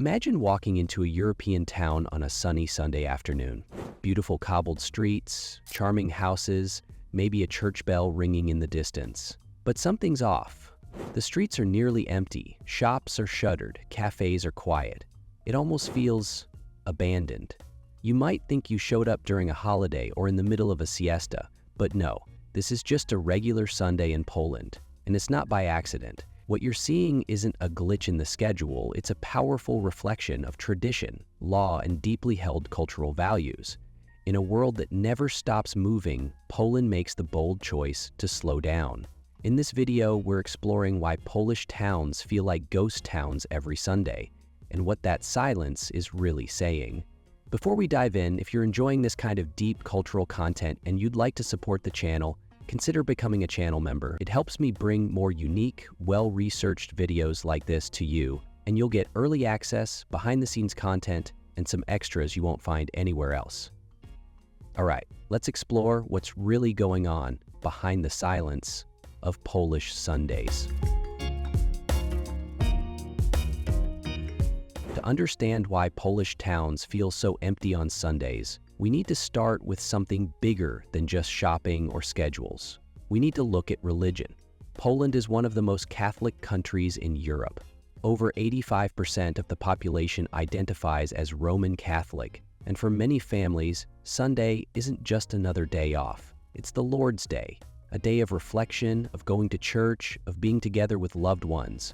Imagine walking into a European town on a sunny Sunday afternoon. Beautiful cobbled streets, charming houses, maybe a church bell ringing in the distance. But something's off. The streets are nearly empty, shops are shuttered, cafes are quiet. It almost feels abandoned. You might think you showed up during a holiday or in the middle of a siesta, but no, this is just a regular Sunday in Poland, and it's not by accident. What you're seeing isn't a glitch in the schedule, it's a powerful reflection of tradition, law, and deeply held cultural values. In a world that never stops moving, Poland makes the bold choice to slow down. In this video, we're exploring why Polish towns feel like ghost towns every Sunday, and what that silence is really saying. Before we dive in, if you're enjoying this kind of deep cultural content and you'd like to support the channel, consider becoming a channel member. It helps me bring more unique, well-researched videos like this to you, and you'll get early access, behind-the-scenes content, and some extras you won't find anywhere else. All right, let's explore what's really going on behind the silence of Polish Sundays. To understand why Polish towns feel so empty on Sundays, we need to start with something bigger than just shopping or schedules. We need to look at religion. Poland is one of the most Catholic countries in Europe. Over 85% of the population identifies as Roman Catholic, and for many families, Sunday isn't just another day off. It's the Lord's Day, a day of reflection, of going to church, of being together with loved ones.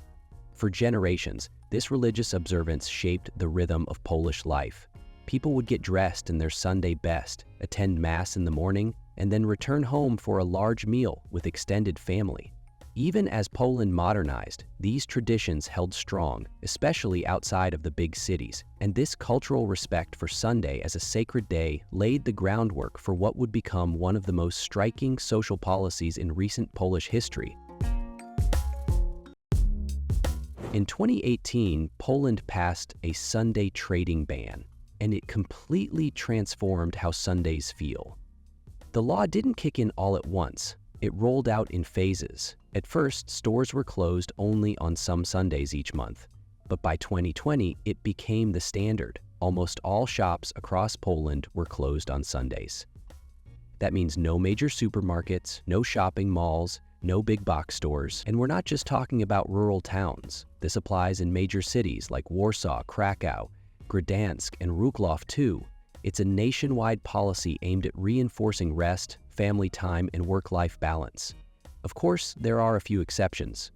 For generations, this religious observance shaped the rhythm of Polish life. People would get dressed in their Sunday best, attend Mass in the morning, and then return home for a large meal with extended family. Even as Poland modernized, these traditions held strong, especially outside of the big cities, and this cultural respect for Sunday as a sacred day laid the groundwork for what would become one of the most striking social policies in recent Polish history. In 2018, Poland passed a Sunday trading ban, and it completely transformed how Sundays feel. The law didn't kick in all at once. It rolled out in phases. At first, stores were closed only on some Sundays each month. But by 2020, it became the standard. Almost all shops across Poland were closed on Sundays. That means no major supermarkets, no shopping malls, no big box stores, and we're not just talking about rural towns. This applies in major cities like Warsaw, Krakow, Gdansk, and Wrocław too. It's a nationwide policy aimed at reinforcing rest, family time, and work-life balance. Of course, there are a few exceptions.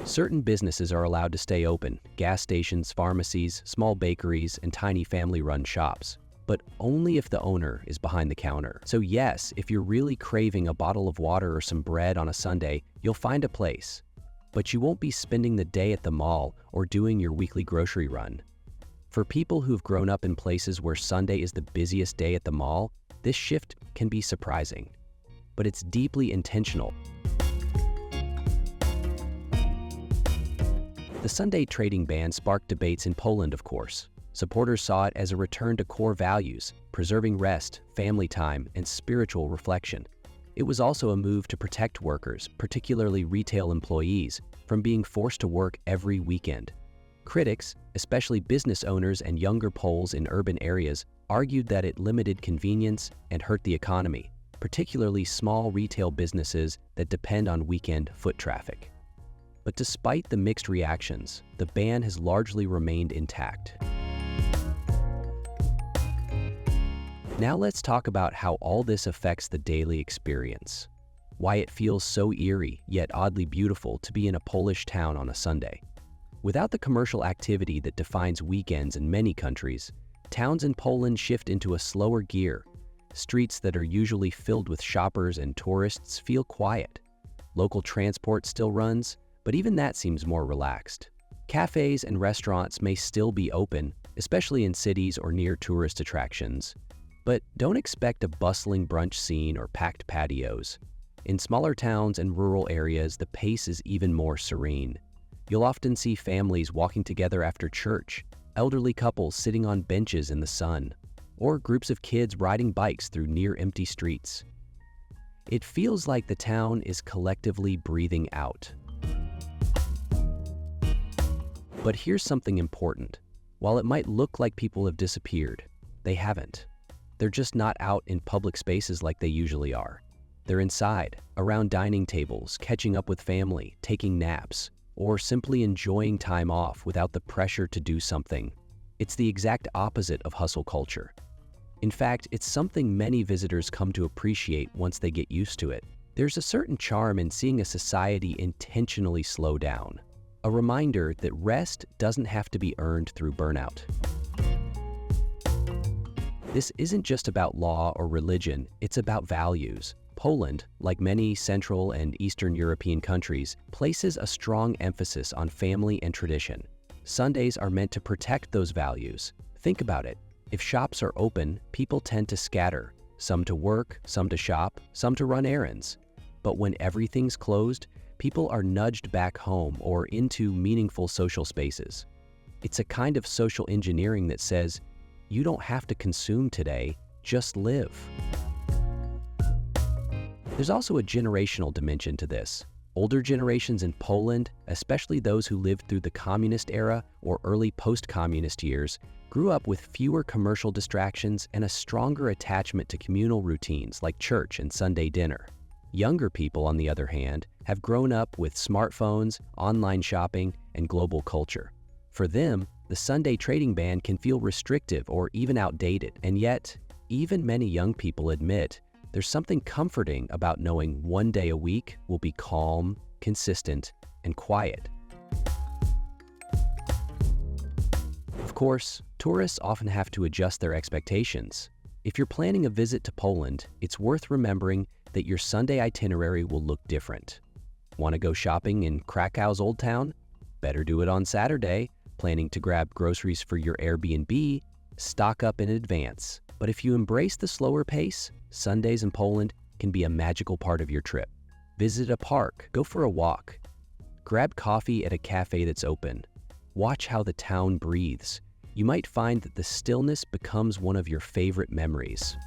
Certain businesses are allowed to stay open: gas stations, pharmacies, small bakeries, and tiny family-run shops. But only if the owner is behind the counter. So yes, if you're really craving a bottle of water or some bread on a Sunday, you'll find a place. But you won't be spending the day at the mall or doing your weekly grocery run. For people who've grown up in places where Sunday is the busiest day at the mall, this shift can be surprising. But it's deeply intentional. The Sunday trading ban sparked debates in Poland, of course. Supporters saw it as a return to core values, preserving rest, family time, and spiritual reflection. It was also a move to protect workers, particularly retail employees, from being forced to work every weekend. Critics, especially business owners and younger Poles in urban areas, argued that it limited convenience and hurt the economy, particularly small retail businesses that depend on weekend foot traffic. But despite the mixed reactions, the ban has largely remained intact. Now let's talk about how all this affects the daily experience. Why it feels so eerie, yet oddly beautiful to be in a Polish town on a Sunday. Without the commercial activity that defines weekends in many countries, towns in Poland shift into a slower gear. Streets that are usually filled with shoppers and tourists feel quiet. Local transport still runs, but even that seems more relaxed. Cafes and restaurants may still be open, especially in cities or near tourist attractions. But don't expect a bustling brunch scene or packed patios. In smaller towns and rural areas, the pace is even more serene. You'll often see families walking together after church, elderly couples sitting on benches in the sun, or groups of kids riding bikes through near-empty streets. It feels like the town is collectively breathing out. But here's something important. While it might look like people have disappeared, they haven't. They're just not out in public spaces like they usually are. They're inside, around dining tables, catching up with family, taking naps, or simply enjoying time off without the pressure to do something. It's the exact opposite of hustle culture. In fact, it's something many visitors come to appreciate once they get used to it. There's a certain charm in seeing a society intentionally slow down, a reminder that rest doesn't have to be earned through burnout. This isn't just about law or religion, it's about values. Poland, like many Central and Eastern European countries, places a strong emphasis on family and tradition. Sundays are meant to protect those values. Think about it. If shops are open, people tend to scatter, some to work, some to shop, some to run errands. But when everything's closed, people are nudged back home or into meaningful social spaces. It's a kind of social engineering that says, you don't have to consume today, just live. There's also a generational dimension to this. Older generations in Poland, especially those who lived through the communist era or early post-communist years, grew up with fewer commercial distractions and a stronger attachment to communal routines like church and Sunday dinner. Younger people, on the other hand, have grown up with smartphones, online shopping, and global culture. For them, the Sunday trading ban can feel restrictive or even outdated, and yet, even many young people admit there's something comforting about knowing one day a week will be calm, consistent, and quiet. Of course, tourists often have to adjust their expectations. If you're planning a visit to Poland, it's worth remembering that your Sunday itinerary will look different. Want to go shopping in Krakow's Old Town? Better do it on Saturday. Planning to grab groceries for your Airbnb? Stock up in advance. But if you embrace the slower pace, Sundays in Poland can be a magical part of your trip. Visit a park, go for a walk, grab coffee at a cafe that's open. Watch how the town breathes. You might find that the stillness becomes one of your favorite memories.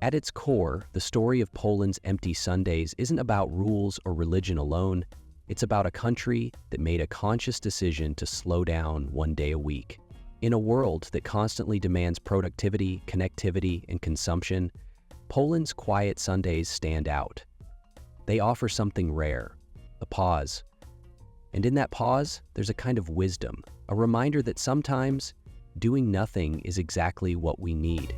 At its core, the story of Poland's empty Sundays isn't about rules or religion alone. It's about a country that made a conscious decision to slow down one day a week. In a world that constantly demands productivity, connectivity, and consumption, Poland's quiet Sundays stand out. They offer something rare, a pause. And in that pause, there's a kind of wisdom, a reminder that sometimes doing nothing is exactly what we need.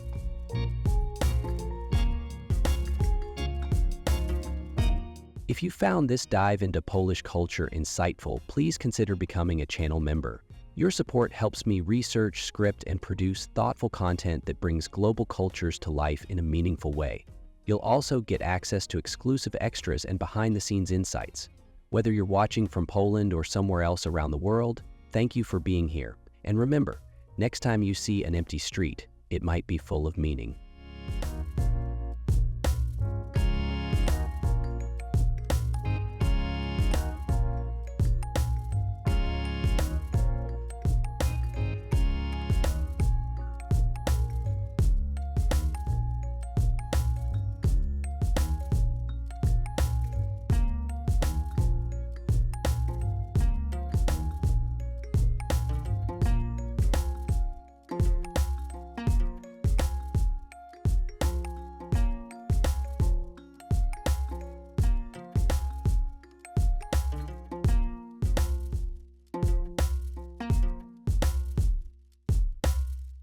If you found this dive into Polish culture insightful, please consider becoming a channel member. Your support helps me research, script, and produce thoughtful content that brings global cultures to life in a meaningful way. You'll also get access to exclusive extras and behind-the-scenes insights. Whether you're watching from Poland or somewhere else around the world, thank you for being here. And remember, next time you see an empty street, it might be full of meaning.